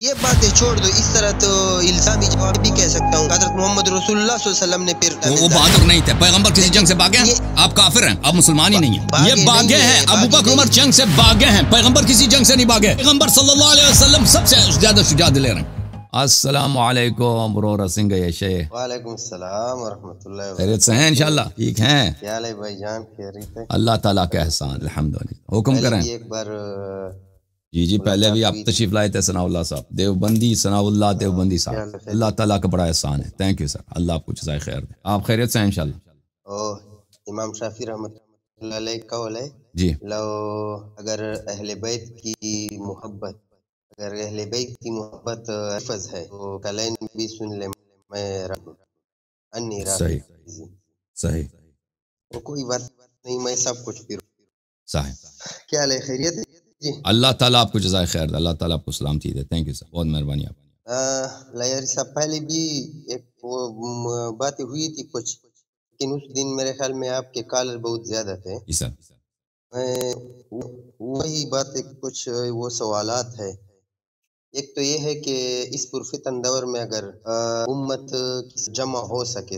یہ باتیں چھوڑ دو، اس طرح تو الزامی جواب بھی کہہ سکتا ہوں. حضرت محمد رسول اللہ صلی اللہ علیہ وسلم نے پھر وہ بہادر نہیں تھے. پیغمبر کسی جنگ سے بھاگے ہیں؟ آپ کافر ہیں، آپ مسلمان ہی نہیں ہیں. یہ باغے ہیں. ابو بکر عمر جنگ سے بھاگے ہیں، پیغمبر کسی جنگ سے نہیں بھاگے. پیغمبر صلی اللہ علیہ وسلم سب سے زیادہ شجاعت لے رہے ہیں. السلام علیکم برو رسنگ شیخ. وعلیکم السلام ورحمۃ اللہ وبرکاتہ. خیریت سے ہیں انشاءاللہ؟ ٹھیک ہیں؟ کیا حال ہے بھائی جان؟ خیریت ہے؟ اللہ تعالیٰ کا احسان الحمدللہ. حکم کریں. ایک بار جی پہلے بھی آپ تشریف لائے تھے. ثناء اللہ صاحب دیوبندی، ثناء اللہ دیوبندی صاحب. اللہ تعالیٰ کا بڑا احسان ہے. Thank you sir. اللہ آپ کو جزائے خیر دے. آپ خیریت سے ہیں انشاءاللہ؟ امام شافعی رحمۃ اللہ علیہ کا قول ہے جی لو اگر اہل بیت کی محبت حفظ ہے تو کلین بھی سن لے میں رب انی صحیح صحیح. وہ کوئی بات نہیں، میں سب کچھ پھر صحیح. کیا حال ہے؟ خیریت ہے جی؟ اللہ تعالیٰ آپ کو جزائے خیر دے. اللہ تعالیٰ آپ کو سلامتی دے. تھینک یو سر، بہت مہربانی آپ. لائر صاحب پہلے بھی ایک وہ باتیں ہوئی تھی کچھ، لیکن اس دن میرے خیال میں آپ کے کالر بہت زیادہ تھے. جی سر. وہی بات کچھ وہ سوالات ہے. ایک تو یہ ہے کہ اس پرفتن دور میں اگر امت جمع ہو سکے،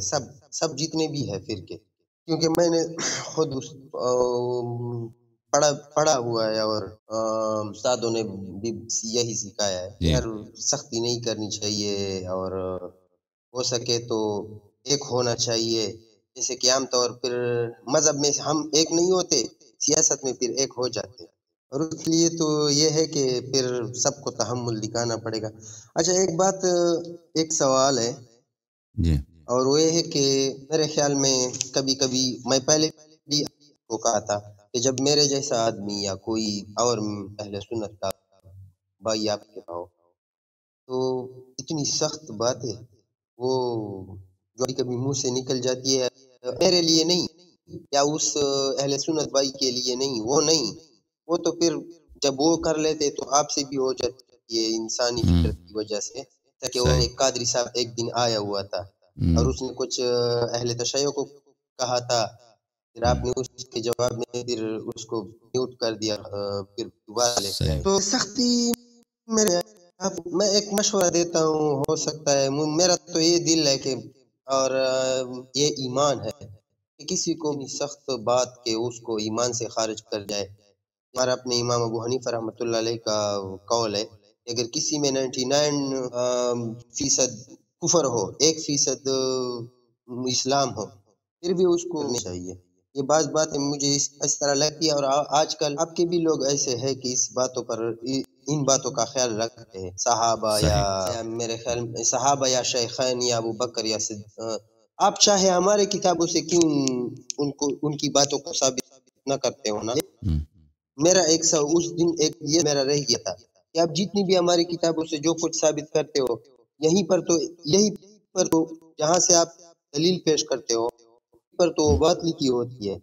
سب جتنے بھی ہے فرقے، کیونکہ میں نے خود پڑھا ہوا ہے اور استادوں نے بھی یہی سکھایا ہے کہ سختی نہیں کرنی چاہیے اور ہو سکے تو ایک ہونا چاہیے. جیسے کہ عام طور پر مذہب میں ہم ایک نہیں ہوتے، سیاست میں پھر ایک ہو جاتے، اور اس لیے تو یہ ہے کہ پھر سب کو تحمل دکھانا پڑے گا. اچھا ایک سوال ہے جی، اور وہ یہ ہے کہ میرے خیال میں کبھی کبھی میں پہلے بھی کو کہا تھا کہ جب میرے جیسا آدمی یا کوئی اور اہل سنت کا بھائی آپ کے پاؤ تو اتنی سخت باتیں وہ جو کبھی منہ سے نکل جاتی ہے، میرے لیے نہیں یا اس اہل سنت بھائی کے لیے نہیں، وہ تو پھر جب وہ کر لیتے تو آپ سے بھی ہو جاتی ہے انسانی فطرت کی وجہ سے. کہ وہ ایک قادری صاحب ایک دن آیا ہوا تھا اور اس نے کچھ اہل تشیع کو کہا تھا، پھر آپ نے اس کے جواب میں پھر اس کو میوٹ کر دیا، پھر دوبارہ لے کے آئے. تو سختی میں ایک مشورہ دیتا ہوں، ہو سکتا ہے میرا تو یہ دل ہے کہ اور یہ ایمان ہے کہ کسی کو بھی سخت بات کے اس کو ایمان سے خارج کر جائے. ہمارا اپنے امام ابو حنیفہ رحمۃ اللہ علیہ کا قول ہے کہ اگر کسی میں 99% کفر ہو، 1% اسلام ہو، پھر بھی اس کو نہیں چاہیے. یہ بعض باتیں مجھے اس طرح لگتی ہے، اور آج کل آپ کے بھی لوگ ایسے ہیں کہ ان باتوں کا خیال رکھتے ہیں. صحابہ یا میرے خیال میں صحابہ یا شیخین یا ابو بکر یا آپ چاہے ہمارے کتابوں سے کیوں ان کی باتوں کو ثابت نہ کرتے ہو نا. میرا اس دن یہ میرا رہ گیا تھا کہ آپ جتنی بھی ہماری کتابوں سے جو کچھ ثابت کرتے ہو، یہی پر تو جہاں سے آپ دلیل پیش کرتے ہو پر تو بات لکھی ہوتی ہے،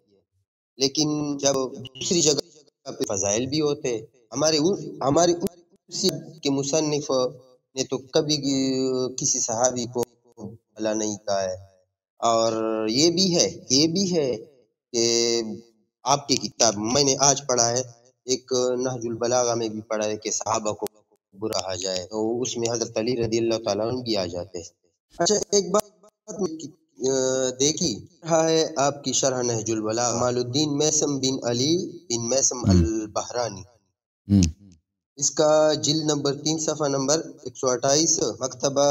لیکن جب دوسری جگہ پہ فضائل بھی ہوتے. ہمارے اسی کے مصنف نے تو کبھی کسی صحابی کو بھلا نہیں کہا ہے. اور یہ بھی ہے کہ آپ کی کتاب میں نے آج پڑھا ہے، ایک نہج البلاغہ میں بھی پڑھا ہے کہ صحابہ کو برا آ جائے تو اس میں حضرت علی رضی اللہ تعالیٰ عنہ بھی آ جاتے ہیں. اچھا ایک بات دیکھی ہے آپ کی شرح نہج البلاغہ، مال الدین میثم بن علی بن میثم البحرانی، اس کا جلد نمبر 3 صفحہ نمبر 128، مکتبہ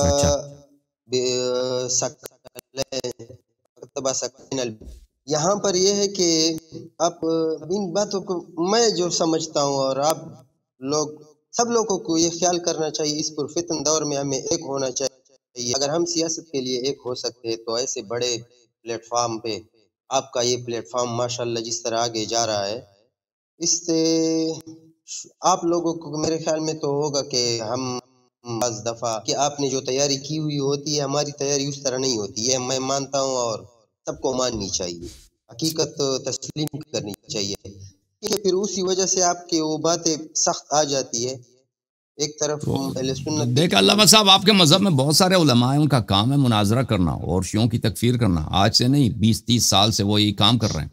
یہاں پر یہ ہے کہ آپ ان باتوں کو میں جو سمجھتا ہوں، اور آپ سب لوگوں کو یہ خیال کرنا چاہیے اس پرفتن دور میں ہمیں ایک ہونا چاہیے. اگر ہم سیاست کے لیے ایک ہو سکتے تو ایسے بڑے پلیٹ فارم پہ آپ کا یہ پلیٹ فارم ماشاءاللہ جس طرح آگے جا رہا ہے، اس سے آپ لوگوں کو میرے خیال میں تو ہوگا کہ ہم بعض دفعہ کہ آپ نے جو تیاری کی ہوئی ہوتی ہے، ہماری تیاری اس طرح نہیں ہوتی ہے. میں مانتا ہوں اور سب کو ماننی چاہیے، حقیقت تسلیم کرنی چاہیے، کہ پھر اسی وجہ سے آپ کی وہ باتیں سخت آ جاتی ہے. ایک طرف دیکھ علامہ صاحب، آپ کے مذہب میں بہت سارے علماء ہیں، ان کا کام ہے مناظرہ کرنا اور شیعوں کی تکفیر کرنا. آج سے نہیں، 20-30 سال سے وہ یہی کام کر رہے ہیں.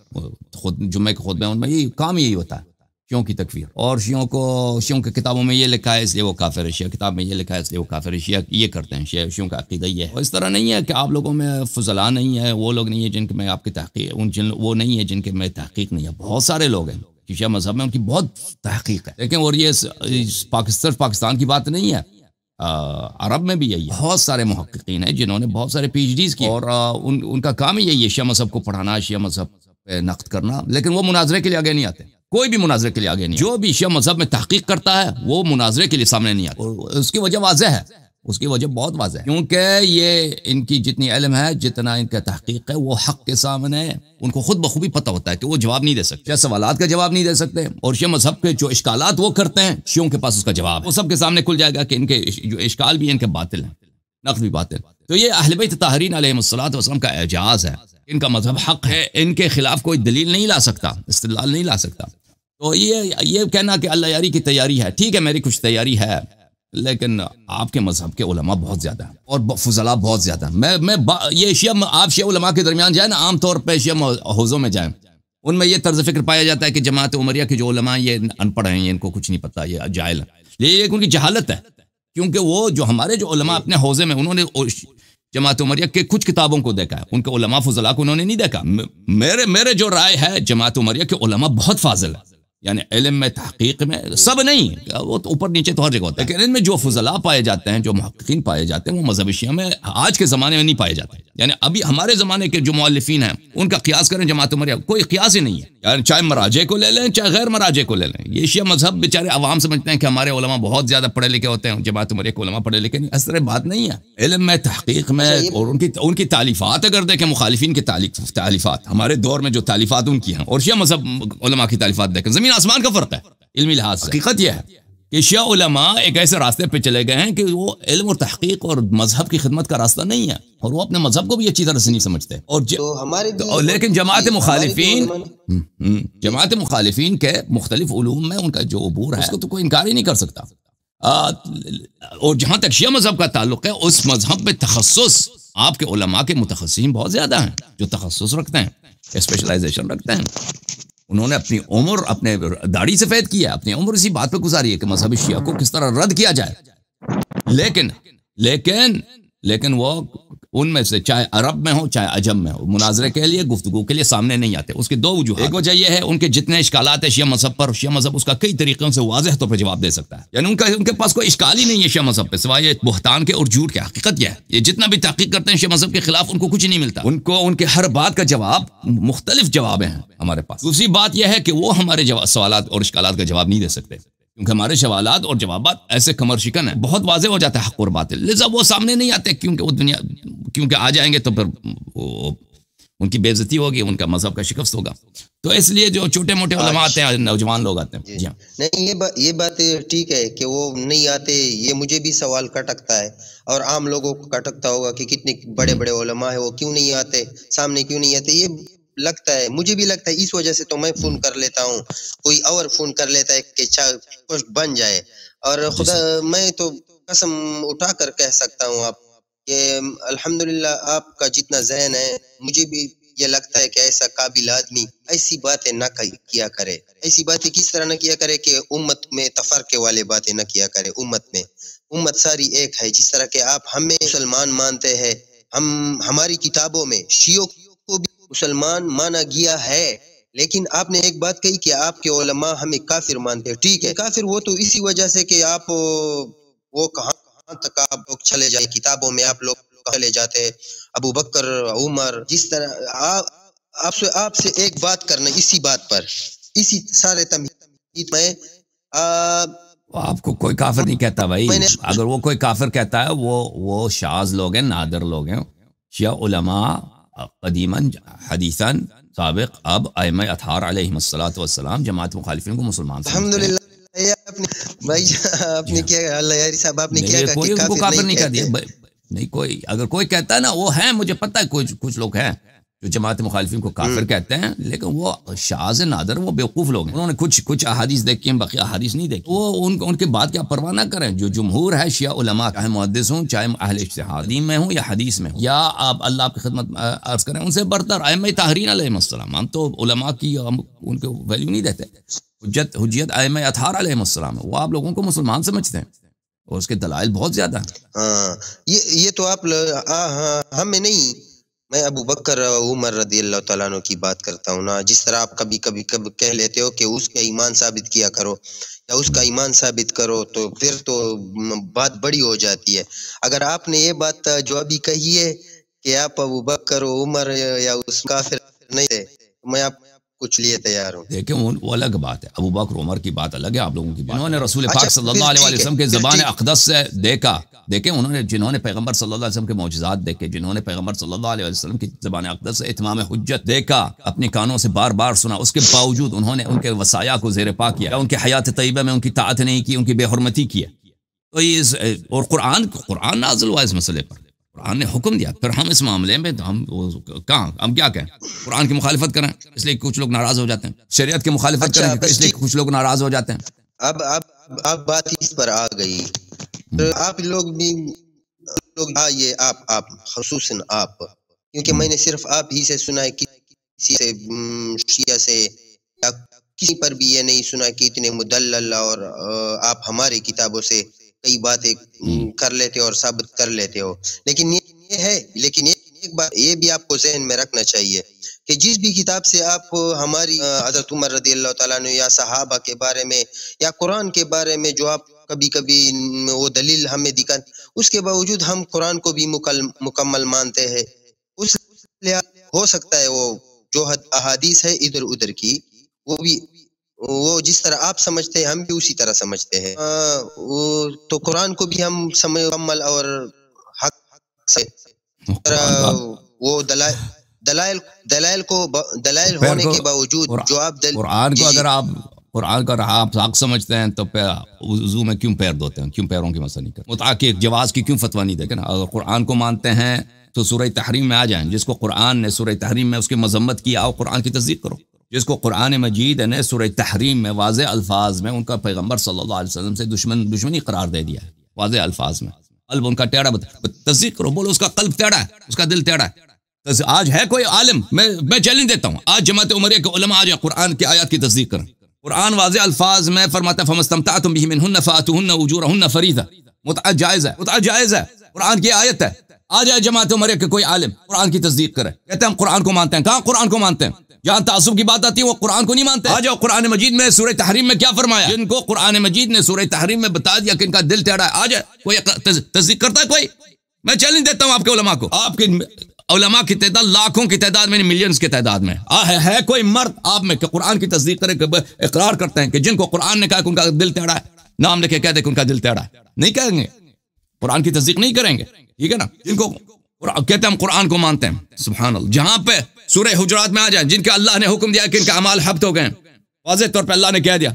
خود جمعے کے خطبے ان میں یہی کام یہی ہوتا ہے. شیعوں کی تکفیر، اور شیعوں کی کتابوں میں یہ لکھا ہے اس لیے وہ کافر ہے، شیعہ کتاب میں یہ لکھا ہے اس لیے وہ کافر ہے، شیعہ یہ کرتے ہیں، شیعوں کا عقیدہ یہ ہے۔ اور اس طرح نہیں ہے کہ آپ لوگوں میں فضلاء نہیں ہے، وہ لوگ نہیں ہیں جن کے میں آپ کی تحقیق، وہ نہیں ہے جن کے میں تحقیق نہیں ہے، بہت سارے لوگ ہیں شیعہ مذہب میں ان کی بہت تحقیق ہے، لیکن اور یہ صرف پاکستان کی بات نہیں ہے، عرب میں بھی یہی ہے، بہت سارے محققین ہیں جنہوں نے بہت سارے پی ایچ ڈیز کیے، اور ان کا کام ہی یہی ہے شیعہ مذہب کو پڑھانا، شیعہ مذہب پہ نقد کرنا، لیکن وہ مناظرے کے لیے آگے نہیں آتے، کوئی بھی مناظرے کے لیے آگے نہیں، جو بھی شیعہ مذہب میں تحقیق کرتا ہے وہ مناظرے کے لیے سامنے نہیں آتا، اور اس کی وجہ واضح ہے، اس کی وجہ بہت واضح ہے، کیونکہ یہ ان کی جتنی علم ہے، جتنا ان کا تحقیق ہے، وہ حق کے سامنے ان کو خود بخوبی پتہ ہوتا ہے کہ وہ جواب نہیں دے سکتے، شیعہ سوالات کا جواب نہیں دے سکتے، اور شیعہ مذہب کے جو اشکالات وہ کرتے ہیں شیعوں کے پاس اس کا جواب ہے، وہ سب کے سامنے کھل جائے گا کہ ان کے جو اشکال بھی ان کے باطل ہیں، نقد بھی باطل۔ تو یہ اہل بیت طاہرین علیہم الصلوۃ والسلام کا اعجاز ہے، ان کا مذہب حق ہے، ان کے خلاف کوئی دلیل نہیں لا سکتا، استدلال نہیں لا سکتا۔ تو یہ کہنا کہ اللہ یاری کی تیاری ہے، ٹھیک ہے میری کچھ تیاری ہے، لیکن آپ کے مذہب کے علماء بہت زیادہ ہیں اور فضلاء بہت زیادہ ہیں۔ آپ شیعہ علماء کے درمیان جائیں نا، عام طور پہ شیعہ حوزوں میں جائیں، ان میں یہ طرز فکر پایا جاتا ہے کہ جماعت عمریہ کے جو علماء یہ ان پڑھ ہیں، ان کو کچھ نہیں پتہ، یہ جاہل ہیں، یہ ان کی جہالت ہے، کیونکہ وہ جو ہمارے جو علماء اپنے حوزے میں، انہوں نے جماعت عمریہ کے کچھ کتابوں کو دیکھا ہے، ان کے علماء فضلاء کو انہوں نے نہیں دیکھا۔ میرے جو رائے ہے، جماعت عمریہ کے علماء بہت فاضل ہیں، یعنی علم میں، تحقیق میں، سب نہیں، وہ تو اوپر نیچے تو ہر جگہ ہوتا ہے، لیکن ان میں جو فضلاء پائے جاتے ہیں، جو محققین پائے جاتے ہیں، وہ مذہب شیعہ میں آج کے زمانے میں نہیں پائے جاتے، یعنی ابھی ہمارے زمانے کے جو مؤلفین ہیں ان کا قیاس کریں جماعت عمریہ، کوئی قیاس ہی نہیں ہے، یعنی چاہے مراجع کو لے لیں چاہے غیر مراجع کو لے لیں، یہ شیعہ مذہب بیچارے عوام سمجھتے ہیں کہ ہمارے علماء بہت زیادہ پڑھے لکھے ہوتے ہیں، جماعت عمریہ کے علماء پڑھے لکھے نہیں، اس طرح بات نہیں ہے، علم میں، تحقیق میں، اور ان کی تالیفات اگر دیکھیں، مخالفین کی تالیفات، ہمارے دور میں جو تالیفات ان کی ہیں، اور شیعہ مذہب علماء کی تالیفات دیکھیں، زمین آسمان کا فرق ہے علمی لحاظ سے۔ حقیقت یہ ہے کہ شیعہ علماء ایک ایسے راستے پہ چلے گئے ہیں کہ وہ علم اور تحقیق اور مذہب کی خدمت کا راستہ نہیں ہے، اور وہ اپنے مذہب کو بھی اچھی طرح سے نہیں سمجھتے، اور لیکن جماعت مخالفین کے مختلف علوم میں ان کا جو عبور ہے اس کو تو کوئی انکار ہی نہیں کر سکتا، اور جہاں تک شیعہ مذہب کا تعلق ہے، اس مذہب میں تخصص آپ کے علماء کے متخصصین بہت زیادہ ہیں، جو تخصص رکھتے ہیں، اسپیشلائزیشن رکھتے ہیں، انہوں نے اپنی عمر اپنے داڑھی سفید کیا، اپنی عمر اسی بات پہ گزاری ہے کہ مذہب شیعہ کو کس طرح رد کیا جائے، لیکن وہ ان میں سے چاہے عرب میں ہو چاہے عجم میں ہو، مناظرے کے لیے، گفتگو کے لیے سامنے نہیں آتے۔ اس کے دو وجوہات، ایک وجہ یہ ہے ان کے جتنے اشکالات ہیں شیعہ مذہب پر، شیعہ مذہب اس کا کئی طریقوں سے واضح طور پہ جواب دے سکتا ہے، یعنی ان کے پاس کوئی اشکال ہی نہیں ہے شیعہ مذہب پہ، سوائے بہتان کے اور جھوٹ کے۔ حقیقت یہ ہے، یہ جتنا بھی تحقیق کرتے ہیں شیعہ مذہب کے خلاف، ان کو کچھ نہیں ملتا، ان کے ہر بات کا جواب، مختلف جواب ہیں ہمارے پاس۔ دوسری بات یہ ہے کہ وہ ہمارے سوالات اور اشکالات کا جواب نہیں دے سکتے، کیونکہ ہمارے سوالات اور جوابات ایسے کمر شکن ہیں، بہت واضح ہو جاتا ہے حق اور باطل، لذا وہ سامنے نہیں آتے، کیونکہ آ جائیں گے تو پھر ان کی بے عزتی ہوگی، ان کا مذہب کا شکست ہوگا، تو اس لیے جو چھوٹے موٹے علماء آتے ہیں، نوجوان لوگ آتے ہیں۔ نہیں، یہ بات ٹھیک ہے کہ وہ نہیں آتے، یہ مجھے بھی سوال کھٹکتا ہے، اور عام لوگوں کو کھٹکتا ہوگا کہ کتنے بڑے بڑے علماء ہیں، وہ کیوں نہیں آتے سامنے، کیوں نہیں آتے، یہ لگتا ہے، مجھے بھی لگتا ہے، اس وجہ سے تو میں فون کر لیتا ہوں، کوئی اور فون کر لیتا ہے کہ کچھ بن جائے، اور خدا میں تو قسم اٹھا کر کہہ سکتا ہوں آپ کہ الحمدللہ آپ کا جتنا ذہن ہے، مجھے بھی یہ لگتا ہے کہ ایسا قابل آدمی ایسی باتیں نہ کیا کرے، ایسی باتیں کس طرح نہ کیا کرے کہ امت میں تفرقے والے باتیں نہ کیا کرے، امت ساری ایک ہے، جس طرح کہ آپ ہمیں مسلمان مانتے ہیں، ہماری کتابوں میں شیعوں کو بھی مسلمان مانا گیا ہے، لیکن آپ نے ایک بات کہی کہ آپ کے علماء ہمیں کافر مانتے ہیں، ٹھیک ہے، کافر وہ تو اسی وجہ سے کہ آپ وہ کہاں تک آپ لوگ چلے جائیں، کتابوں میں آپ لوگ چلے جاتے ہیں، ابو بکر، عمر، جس طرح آپ سے ایک بات کرنا اسی بات پر، اسی سارے تمہید میں آپ کو کوئی کافر نہیں کہتا بھائی، اگر وہ کوئی کافر کہتا ہے وہ شاذ لوگ ہیں، نادر لوگ ہیں، شیعہ علماء قدیماً حدیثاً سابق اب ائمہ اطہار علیہم الصلوۃ والسلام جماعت مخالفین کو مسلمان الحمدللہ۔ بھائی آپ نے کیا، اللہ یاری صاحب آپ نے کیا کہا کہ کافر نہیں کہتے، نہیں، کوئی اگر کوئی کہتا ہے نا، وہ ہیں، مجھے پتہ ہے کچھ لوگ ہیں جو جماعت مخالفین کو کافر کہتے ہیں، لیکن وہ شاذ نادر، وہ بیوقوف لوگ ہیں، انہوں نے کچھ احادیث دیکھی ہیں، باقی احادیث نہیں دیکھی، وہ ان کے بات کیا پرواہ نہ کریں۔ جو جمہور ہے شیعہ علماء، چاہے محدث ہوں چاہے اہل اجتہاد دین میں ہوں یا حدیث میں ہوں، یا آپ اللہ آپ کی خدمت عرض کریں، ان سے برتر ائمہ طاہرین علیہم السلام، ہم تو علماء کی ان کو ویلیو نہیں دیتے، حجیت ائمہ اطہار علیہم السلام ہے، وہ آپ لوگوں کو مسلمان سمجھتے ہیں اور اس کے دلائل بہت زیادہ ہیں۔ ہاں یہ تو آپ ہمیں نہیں، میں ابو بکر عمر رضی اللہ تعالیٰ عنہ کی بات کرتا ہوں نا، جس طرح آپ کبھی کہہ لیتے ہو کہ اس کا ایمان ثابت کیا کرو یا اس کا ایمان ثابت کرو، تو پھر تو بات بڑی ہو جاتی ہے۔ اگر آپ نے یہ بات جو ابھی کہی ہے کہ آپ ابو بکر و عمر یا اس کافر نہیں تھے، میں آپ کچھ لیے تیار ہوں۔ دیکھیں وہ الگ بات ہے، ابو بکر عمر کی بات الگ ہے، آپ لوگوں کی بات انہوں نے رسول اچھا، پاک صلی اللہ علیہ پھر وسلم کے ٹھیک ہے، زبان پھر اقدس سے دیکھا، دیکھیں جنہوں نے پیغمبر صلی اللہ علیہ وسلم کے معجزات دیکھے، جنہوں نے پیغمبر صلی اللہ علیہ وسلم کی زبان اقدس سے اتمام حجت دیکھا، اپنی کانوں سے بار بار سنا، اس کے باوجود انہوں نے ان کے وصایا کو زیر پا کیا، ان کے حیات طیبہ میں ان کی طاعت نہیں کی، ان کی بے حرمتی کی، تو یہ اور قرآن نازل ہوا اس مسئلے پر، قرآن نے حکم دیا، پھر ہم اس معاملے میں ہم کیا کہیں؟ قرآن کی مخالفت کریں اس لیے کچھ لوگ ناراض ہو جاتے ہیں، شریعت کی مخالفت کریں اس لیے کچھ لوگ ناراض ہو جاتے ہیں۔ اب بات اس پر آ گئی، آپ لوگ بھی یہ آپ خصوصاً آپ، کیونکہ میں نے صرف آپ ہی سے سنا ہے، کسی سے شیعہ سے یا کسی پر بھی یہ نہیں سنا کہ اتنے مدلل، اور آپ ہماری کتابوں سے کئی باتیں کر لیتے ہو اور ثابت کر لیتے ہو، لیکن ایک بات یہ بھی آپ کو ذہن میں رکھنا چاہیے کہ جس بھی کتاب سے آپ ہماری حضرت عمر رضی اللہ تعالیٰ عنہ یا صحابہ کے بارے میں یا قرآن کے بارے میں جو آپ کبھی وہ دلیل ہمیں دکھائیں، اس کے باوجود ہم قرآن کو بھی مکمل مانتے ہیں، اس لیے ہو سکتا ہے وہ جو احادیث ہے ادھر ادھر کی وہ جس طرح آپ سمجھتے ہیں ہم بھی اسی طرح سمجھتے ہیں، تو قرآن کو بھی ہم مکمل اور حق سے وہ دلائل ہونے کے باوجود جو آپ قرآن کا آپ حق سمجھتے ہیں تو وضو میں کیوں پیر دھوتے ہیں، کیوں پیروں کی مسئلہ نہیں کرتے، متعا کے جواز کی کیوں فتویٰ نہیں دیتے نا؟ اگر قرآن کو مانتے ہیں تو سورہ تحریم میں آ جائیں، جس کو قرآن نے سورہ تحریم میں اس کی مذمت کی، آؤ قرآن کی تصدیق کرو، جس کو قرآن مجید نے سورہ تحریم میں واضح الفاظ میں ان کا پیغمبر صلی اللہ علیہ وسلم سے دشمنی قرار دے دیا ہے، واضح الفاظ میں، قلب ان کا ٹیڑھا، تصدیق کرو، بولو اس کا قلب ٹیڑھا ہے، اس کا دل ٹیڑھا ہے۔ آج ہے کوئی عالم، میں چیلنج دیتا ہوں، آج جماعت عمریہ کے علماء آ جائیں قرآن کی آیات کی تصدیق کریں، قرآن واضح الفاظ میں فرماتا ہے فَمَسْتَمْتَعْتُمْ بِهِ مِنْهُنَّ فَآتُوهُنَّ أُجُورَهُنَّ فَرِيضَةً، متعہ جائز ہے، قرآن کی آیت ہے، آ جائے جماعت عمریہ کے کوئی عالم قرآن کی تصدیق کرے، کہتے ہیں ہم قرآن کو مانتے ہیں، کہاں قرآن کو مانتے ہیں؟ جہاں تعصب کی بات آتی ہے وہ قرآن کو نہیں مانتے، آ جاؤ قرآن مجید میں سورہ تحریم میں کیا فرمایا، جن کو قرآن مجید نے سورہ تحریم میں بتا دیا کہ ان کا دل ٹیڑھا ہے، آ جائے کوئی تصدیق کرتا ہے کوئی؟ میں چیلنج دیتا ہوں آپ کے علماء کو، آپ کے علماء کی تعداد لاکھوں کی تعداد میں، ملینز کی تعداد میں ہے کوئی مرد آپ میں کہ قرآن کی تصدیق کرے، اقرار کرتے ہیں کہ جن کو قرآن نے کہا کہ ان کا دل ٹیڑھا ہے، نام لکھے کہہ دے کہ ان کا دل ٹیڑھا ہے، نہیں کہیں گے، قرآن کی تصدیق نہیں کریں گے، ٹھیک ہے نا؟ جن کو کہتے ہیں ہم قرآن کو مانتے ہیں، سبحان اللہ، جہاں پہ سورہ حجرات میں آ جائیں، جن کے اللہ نے حکم دیا کہ ان کا اعمال حبط ہو گئے ہیں، واضح طور پہ اللہ نے کہہ دیا،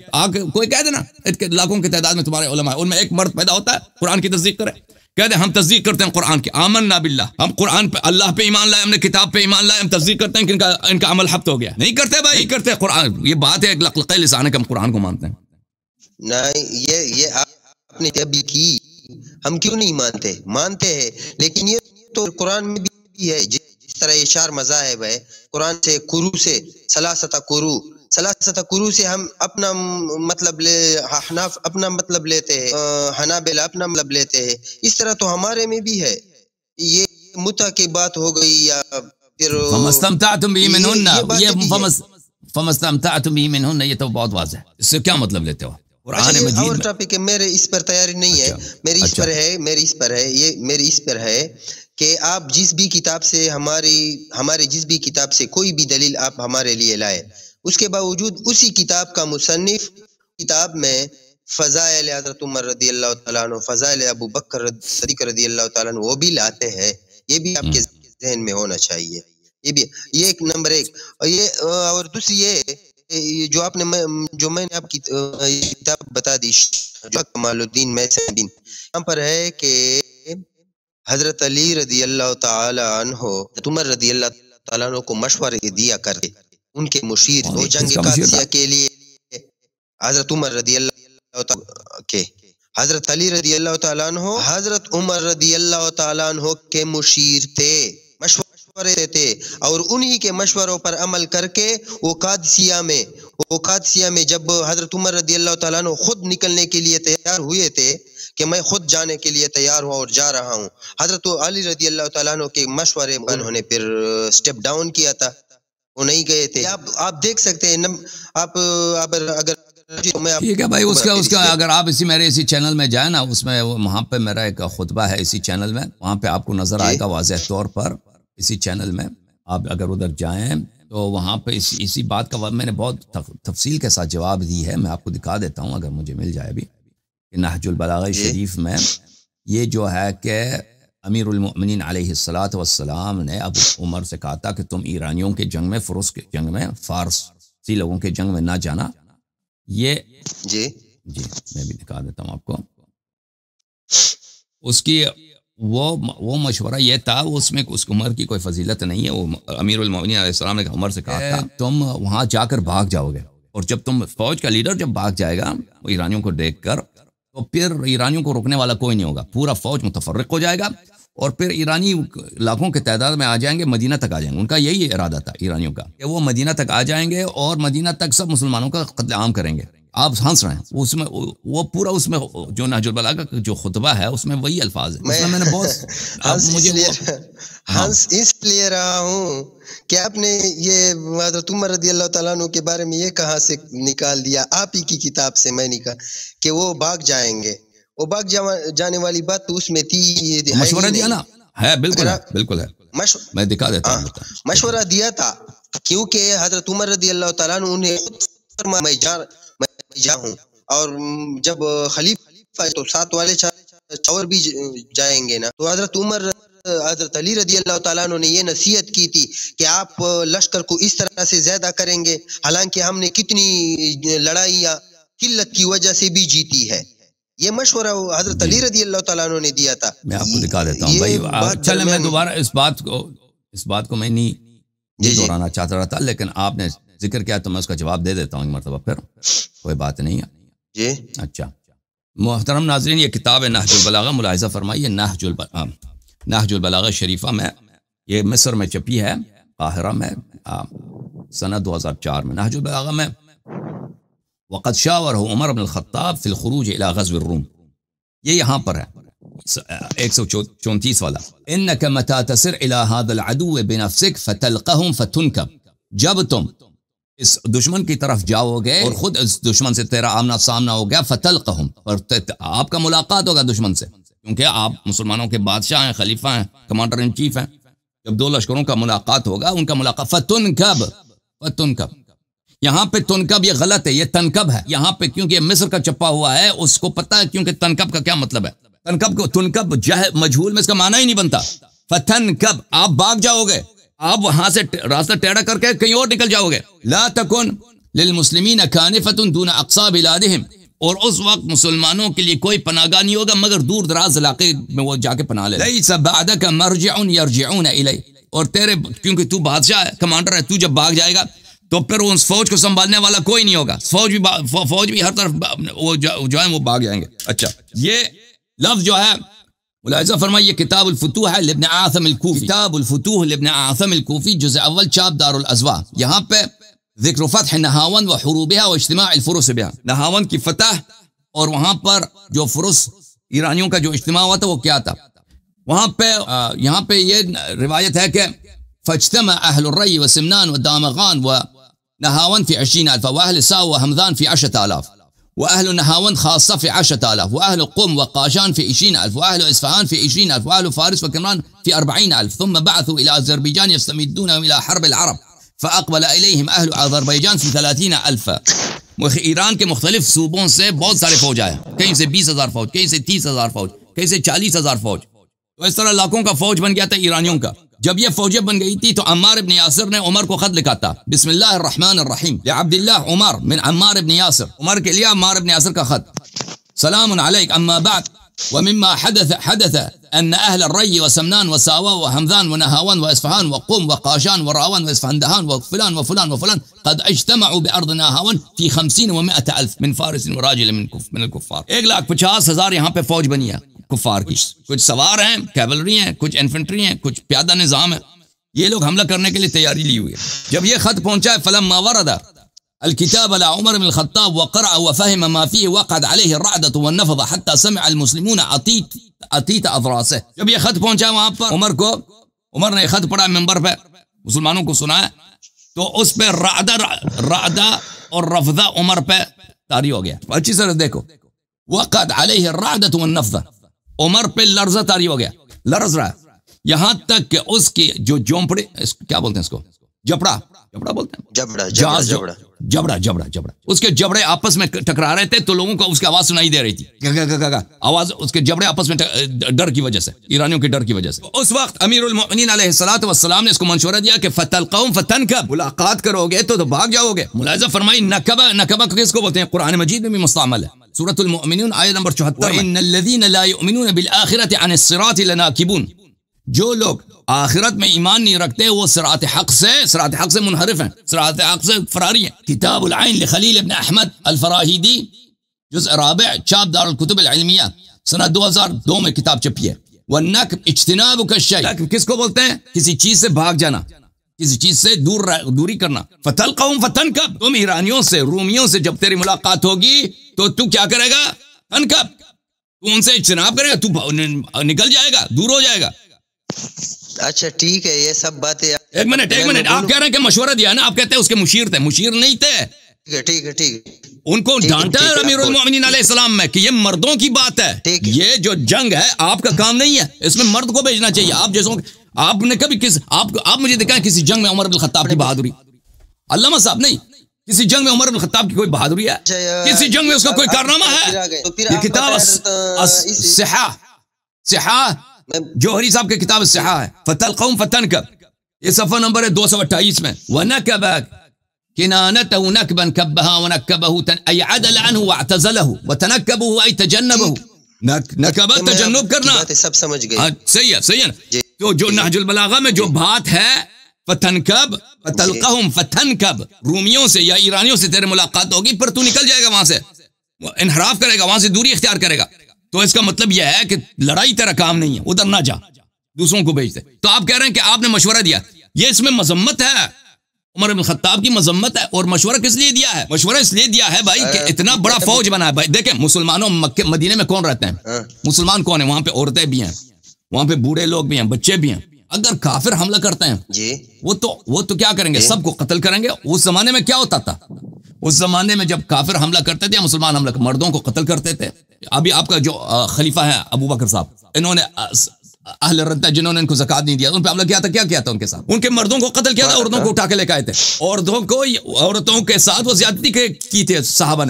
کوئی کہہ دینا لاکھوں کی تعداد میں تمہارے علماء، ان میں ایک مرد پیدا ہوتا ہے قرآن کی تصدیق کرے، کہہ دیں ہم تصدیق کرتے ہیں قرآن کی، آمنا باللہ، ہم قرآن پہ اللہ پہ ایمان لائے، ہم نے کتاب پہ ایمان لائے، ہم تصدیق کرتے ہیں کہ ان کا عمل حبط ہو گیا، نہیں کرتے بھائی، نہیں کرتے، قرآن یہ بات ہے ایک لقلقہ لسان ہے کہ ہم قرآن کو مانتے ہیں، نہیں یہ آپ نے ابھی کی، ہم کیوں نہیں مانتے ہیں، لیکن یہ تو قرآن میں بھی ہے، جس طرح یہ 4 مذاہب ہے، قرآن سے قرو سے ثلاثہ قرو سے ہم اپنا مطلب حناف اپنا مطلب لیتے ہیں، حنابلہ اپنا مطلب لیتے ہیں، اس طرح تو ہمارے میں بھی ہے، یہ متع کی بات ہو گئی، یا پھر فَمَسْتَمْتَعْتُمْ بِهِ مِنْهُنَّ، فَمَسْتَمْتَعْتُمْ بِهِ مِنْهُنَّ، یہ تو بہت واضح ہے، اس سے کیا مطلب لیتے ہو؟ قرآن مجید اور ٹاپک ہے، میرے اس پر تیاری نہیں ہے، میری اس پر ہے کہ آپ جس بھی کتاب سے ہماری جس بھی کتاب سے کوئی بھی دلیل آپ ہمارے لیے لائے، اس کے باوجود اسی کتاب کا مصنف کتاب میں فضائل حضرت عمر رضی اللہ تعالیٰ عنہ، فضائل ابو بکر صدیق رضی اللہ تعالیٰ عنہ وہ بھی لاتے ہیں، یہ بھی آپ کے ذہن میں ہونا چاہیے، یہ ایک نمبر 1، اور دوسری یہ جو میں نے آپ کی کتاب بتا دی، کمال الدین میسن، یہاں پر ہے کہ حضرت علی رضی اللہ تعالی عنہ عمر رضی اللہ تعالیٰ عنہ کو مشورے دیا کرتے، ان کے مشیر، وہ جنگ قادسیہ کے لیے حضرت عمر رضی اللہ تعالیٰ کے، حضرت علی رضی اللہ تعالیٰ عنہ حضرت عمر رضی اللہ تعالیٰ عنہ کے مشیر تھے، مشورے تھے، اور انہی کے مشوروں پر عمل کر کے وہ قادسیہ میں وہ قادسیہ میں جب حضرت عمر رضی اللہ تعالیٰ عنہ خود نکلنے کے لیے تیار ہوئے تھے کہ میں خود جانے کے لیے تیار ہوں اور جا رہا ہوں، حضرت علی رضی اللہ تعالیٰ عنہ کے مشورے پر انہوں نے پھر سٹیپ ڈاؤن کیا تھا، وہ نہیں گئے تھے۔ آپ دیکھ سکتے ہیں، آپ اگر ٹھیک ہے بھائی، اس کا اگر آپ میرے اسی چینل میں جائیں نا، اس میں وہاں پہ میرا ایک خطبہ ہے اسی چینل میں، وہاں پہ آپ کو نظر آئے گا واضح طور پر، اسی چینل میں آپ اگر ادھر جائیں تو وہاں پہ اسی بات کا میں نے بہت تفصیل کے ساتھ جواب دی ہے۔ میں آپ کو دکھا دیتا ہوں اگر مجھے مل جائے بھی، کہ نہج البلاغہ شریف میں یہ جو ہے کہ امیر المؤمنین علیہ الصلاۃ والسلام نے ابو عمر سے کہا تھا کہ تم ایرانیوں کے جنگ میں، فرس کے جنگ میں، فارسی لوگوں کے جنگ میں نہ جانا۔ یہ جی میں بھی دکھا دیتا ہوں آپ کو، اس کی وہ مشورہ یہ تھا، اس میں اس عمر کی کوئی فضیلت نہیں ہے۔ وہ امیر المؤمنین علیہ السلام نے عمر سے کہا تھا تم وہاں جا کر بھاگ جاؤ گے، اور جب تم فوج کا لیڈر جب بھاگ جائے گا وہ ایرانیوں کو دیکھ کر، تو پھر ایرانیوں کو روکنے والا کوئی نہیں ہوگا، پورا فوج متفرق ہو جائے گا، اور پھر ایرانی لاکھوں کے تعداد میں آ جائیں گے، مدینہ تک آ جائیں گے۔ ان کا یہی ارادہ تھا ایرانیوں کا کہ وہ مدینہ تک آ جائیں گے اور مدینہ تک سب مسلمانوں کا قتل عام کریں گے۔ آپ ہنس رہے ہیں، اس میں وہ پورا اس میں جو نہج البلاغہ کا جو خطبہ ہے اس میں وہی الفاظ ہیں۔ میں نے بہت ہنس اس لیے رہا ہوں کہ آپ نے یہ حضرت عمر رضی اللہ تعالیٰ عنہ کے بارے میں یہ کہاں سے نکال دیا؟ آپ ہی کی کتاب سے میں نے کہا کہ وہ بھاگ جائیں گے، وہ بھاگ جانے والی بات تو اس میں تھی، مشورہ دیا نا ہے، بالکل ہے، بالکل ہے، میں دکھا دیتا ہوں۔ مشورہ دیا تھا کیونکہ حضرت عمر رضی اللہ تعالیٰ عنہ نے میں جا ہوں، اور جب خلیفہ تو ساتھ والے چور بھی جائیں گے نا، تو حضرت علی رضی اللہ تعالیٰ عنہ نے یہ نصیحت کی تھی کہ آپ لشکر کو اس طرح سے زیادہ کریں گے، حالانکہ ہم نے کتنی لڑائیاں قلت کی وجہ سے بھی جیتی ہے۔ یہ مشورہ حضرت علی رضی اللہ تعالیٰ عنہ نے دیا تھا۔ میں آپ کو دکھا دیتا ہوں بھائی، چلے میں دوبارہ اس بات کو میں نہیں دہرانا چاہتا رہتا، لیکن آپ نے ذکر کیا تو میں اس کا جواب دے دیتا ہوں ایک مرتبہ، پھر کوئی بات نہیں ہے جی۔ اچھا محترم ناظرین، یہ کتاب ہے نہج البلاغہ، ملاحظہ فرمائیے نہج البلاغہ شریفہ میں، یہ مصر میں چھپی ہے، قاہرہ میں، سنہ 2004 میں۔ نہج البلاغہ میں وقد شاورہ عمر بن الخطاب فی الخروج الی غزو الروم، یہ یہاں پر ہے 134 والا، انک متی تسر الی ھذا العدو بنفسک فتلقہم فتنکب، جب تم اس دشمن کی طرف جاؤ گے اور خود اس دشمن سے تیرا آمنا سامنا ہو گیا، فتلقہم، اور آپ کا ملاقات ہوگا دشمن سے، کیونکہ آپ مسلمانوں کے بادشاہ ہیں، خلیفہ ہیں، کمانڈر ان چیف ہیں، جب دو لشکروں کا ملاقات ہوگا، ان کا ملاقات، فتنکب، یہاں پہ تنکب یہ غلط ہے، یہ تنکب ہے یہاں پہ، کیونکہ یہ مصر کا چھپا ہوا ہے، اس کو پتہ ہے کیونکہ تنکب کا کیا مطلب ہے، تنکب مجہول میں اس کا معنی ہی نہیں بنتا، فتنکب آپ بھاگ جاؤ گے، آپ وہاں سے راستہ ٹیڑھا کر کے کہیں اور نکل جاؤ گے، لا تکن للمسلمین کانفۃ دون اقصا بلادہم، اور اس وقت مسلمانوں کے لیے کوئی پناہ گاہ نہیں ہوگا مگر دور دراز علاقے میں وہ جا کے پناہ لے، لیس بعدک مرجع یرجعون الیہ، اور تیرے کیونکہ تو بادشاہ ہے، کمانڈر ہے، تو جب بھاگ جائے گا تو پھر اس فوج کو سنبھالنے والا کوئی نہیں ہوگا، فوج بھی ہر طرف وہ جو ہے وہ بھاگ جائیں گے۔ اچھا یہ لفظ جو ہے ملاحظہ فرمائیے، کتاب الفتوح ہے لابن عاصم الکوفی، کتاب الفتوح لابن عاصم الکوفی، جزء اول، چاپ دار الازواء، یہاں پہ ذکر فتح نہاون و حروبها و اجتماع الفرس بها، نہاون کی فتح اور وہاں پر جو فرس ایرانیوں کا جو اجتماع ہوا تھا وہ کیا تھا، وہاں پہ یہاں پہ یہ روایت ہے کہ فاجتمع اہل الری و سمنان و دامغان و نہاون فی 20,000 واہل ساو و حمدان فی 10,000 واهل نهاون خاصة في 10,000 واهل قم وقاشان في 20,000 واهل اصفهان في 20,000 واهل فارس وكرمان في 40,000 ثم بعثوا الى اذربيجان يستمدونهم الى حرب العرب فاقبل اليهم اهل اذربيجان في 30,000۔ ایران کے مختلف صوبوں سے بہت سارے فوج آئے، کہیں سے 20,000 فوج، کہیں سے 30,000 فوج، کہیں سے 40,000 فوج، تو اس طرح لاکھوں کا فوج بن گیا تھا ایرانیوں کا۔ جب یہ فوجیں بن گئی تھی تو عمار ابن یاسر نے عمر کو خط لکھا تھا، بسم اللہ الرحمن الرحیم لعبد اللہ عمر من عمار ابن یاسر، عمر کے لیے عمار ابن یاسر کا خط، سلام علیک اما بعد ومما حدث ان اهل الري وسمنان وساوا وحمدان ونهاون واصفهان وقم وقاشان وراون واصفهان وفلان وفلان وفلان قد اجتمعوا بارض نهاون في 50 و100 الف من فارس وراجل من الكفار، 1,50,000 یہاں پہ فوج بنی ہے کفار کی، کچھ سوار ہیں، کیولری ہیں، کچھ انفنٹری ہیں، کچھ پیادہ نظام ہے، یہ لوگ حملہ کرنے کے لیے تیاری لی ہوئی ہے۔ جب یہ خط پہنچا ہے فلما ورد الكتاب على عمر بن الخطاب وقرأ وفهم ما فيه وقعد عليه الرعدة والنفض حتى سمع المسلمون عطيت أضراسه. جب یہ خط پہنچا وہاں پر عمر نے خط پڑھا منبر پہ مسلمانوں کو سنایا تو اس پہ رعدہ اور رفضہ عمر پہ طاری ہو گیا. اچھی طرح دیکھو وقعد عليه الرعدة والنفض عمر پہ لرزہ طاری ہو گیا, لرز رہا یہاں تک کہ اس کی جو جھونپڑی کیا بولتے ہیں اس کو جبڑا بولتے ہیں جبڑا اس کے جبڑے آپس میں ٹکرا رہے تھے تو لوگوں کو اس کی آواز سنائی دے رہی تھی آواز اس کے جبڑے آپس میں ڈر کی وجہ سے ایرانیوں کے ڈر کی وجہ سے. اس وقت امیر المؤمنین علیہ الصلوۃ والسلام نے اس کو مشورہ دیا کہ فتلقوم فتنکب ملاقات کرو گے تو بھاگ جاؤ گے. ملاحظہ فرمائی نکبہ کس کو بولتے ہیں قرآن مجید میں بھی مستعمل ہے سورۃ المؤمنون آیت نمبر 74 ان الذين لا يؤمنون بالآخرة عن الصراط لناكبون جو لوگ آخرت میں ایمان نہیں رکھتے وہ صراط حق سے منحرف ہیں, صراط حق سے فراری ہیں. کتاب العین لخلیل ابن احمد الفراہیدی جزء رابع چاپ دار الکتب العلمیہ سنہ 2002 میں کتاب چھپی ہے. والنکب اجتنابک الشیء کس کو بولتے ہیں کسی چیز سے بھاگ جانا, کسی چیز سے دوری کرنا. فتلقوم فتنکب تم ایرانیوں سے رومیوں سے جب تیری ملاقات ہوگی تو کیا کرے گا تنکب تو ان سے اجتناب کرے گا, تو نکل جائے گا, دور ہو جائے گا. اچھا ٹھیک ہے یہ سب باتیں ایک منٹ آپ کہہ رہے ہیں کہ مشورہ دیا نا, آپ کہتے ہیں اس کے مشیر تھے, مشیر نہیں تھے. ٹھیک ہے ان کو ڈانٹا ہے امیر المؤمنین علیہ السلام میں کہ یہ مردوں کی بات ہے, یہ جو جنگ ہے آپ کا کام نہیں ہے, اس میں مرد کو بھیجنا چاہیے. آپ جیسوں آپ نے کبھی آپ مجھے دیکھا کسی جنگ میں عمر بن الخطاب کی بہادری, علامہ صاحب نہیں, کسی جنگ میں عمر بن الخطاب کی کوئی بہادری ہے, کسی جنگ میں اس کا کوئی کارنامہ ہے. یہ کتاب صحاح جوہری صاحب کی کتاب الصحاح ہے. فتلقوم فتنکب یہ صفحہ نمبر ہے 228 میں. وَنَكَبَكْ كِنَانَتَهُ نَكْبًا كَبَّهَا وَنَكَّبَهُ أي عدل عنه واعتزله وتنكبه أي تجنبه. نکبہ تجنب کرنا سب سمجھ گئے, صحیح ہے. تو جو نہج البلاغہ میں جو بات ہے فتنکب فتلقہم فتنکب رومیوں سے یا ایرانیوں سے تیرے ملاقات ہوگی پر تو نکل جائے گا وہاں سے, انحراف کرے گا, وہاں سے دوری اختیار کرے گا. تو اس کا مطلب یہ ہے کہ لڑائی تیرا کام نہیں ہے, ادھر نہ جا, دوسروں کو بھیج دے. تو آپ کہہ رہے ہیں کہ آپ نے مشورہ دیا, یہ اس میں مذمت ہے, عمر بن الخطاب کی مذمت ہے. اور مشورہ کس لیے دیا ہے؟ مشورہ اس لیے دیا ہے بھائی کہ اتنا بڑا فوج بنا ہے. بھائی دیکھیں مسلمانوں مدینے میں کون رہتے ہیں, مسلمان کون ہیں, وہاں پہ عورتیں بھی ہیں, وہاں پہ بوڑھے لوگ بھی ہیں, بچے بھی ہیں. اگر کافر حملہ کرتے ہیں وہ تو کیا کریں گے, سب کو قتل کریں گے. اس زمانے میں کیا ہوتا تھا, اس زمانے میں جب کافر حملہ کرتے تھے یا مسلمان حملہ مردوں کو قتل کرتے تھے. ابھی آپ کا جو خلیفہ ہے ابو بکر صاحب, انہوں نے اہل ردہ جنہوں نے ان کو زکات نہیں دیا ان پہ حملہ کیا تھا, کیا کیا تھا ان کے ساتھ, ان کے مردوں کو قتل کیا تھا, عورتوں کو اٹھا کے لے کے آئے تھے. عورتوں کے ساتھ وہ زیادتی کی تھی صحابہ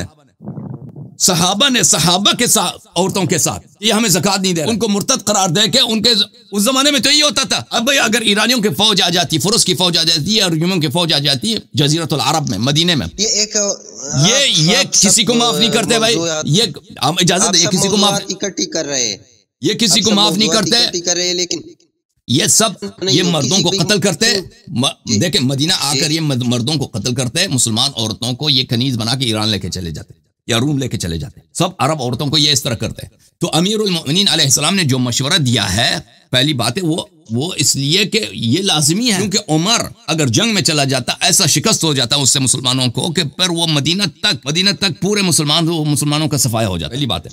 کے ساتھ عورتوں کے ساتھ, یہ ہمیں زکات نہیں دے رہے, ان کو مرتد قرار دے کے ان کے اس زمانے میں تو یہ ہوتا تھا. اب بھائی اگر ایرانیوں کی فوج آ جاتی, فرس کی فوج آ جاتی ہے اور رومیوں کی فوج آ جاتی ہے جزیرۃ العرب میں مدینے میں, یہ کسی کو معاف نہیں کرتے بھائی, یہ ہم اجازت دیں کسی کو معاف اکٹھی کر رہے ہیں, یہ کسی کو معاف نہیں کرتے, لیکن یہ سب یہ مردوں کو قتل کرتے. دیکھیں مدینہ آ کر یہ مردوں کو قتل کرتے, مسلمان عورتوں کو یہ کنیز بنا کے ایران لے کے چلے جاتے یا روم لے کے چلے جاتے, سب عرب عورتوں کو یہ اس طرح کرتے. تو امیر المؤمنین علیہ السلام نے جو مشورہ دیا ہے, پہلی بات ہے وہ اس لیے کہ یہ لازمی ہے, کیونکہ عمر اگر جنگ میں چلا جاتا ایسا شکست ہو جاتا اس سے مسلمانوں کو کہ پھر وہ مدینہ تک پورے مسلمانوں کا صفایا ہو جاتا. پہلی بات ہے.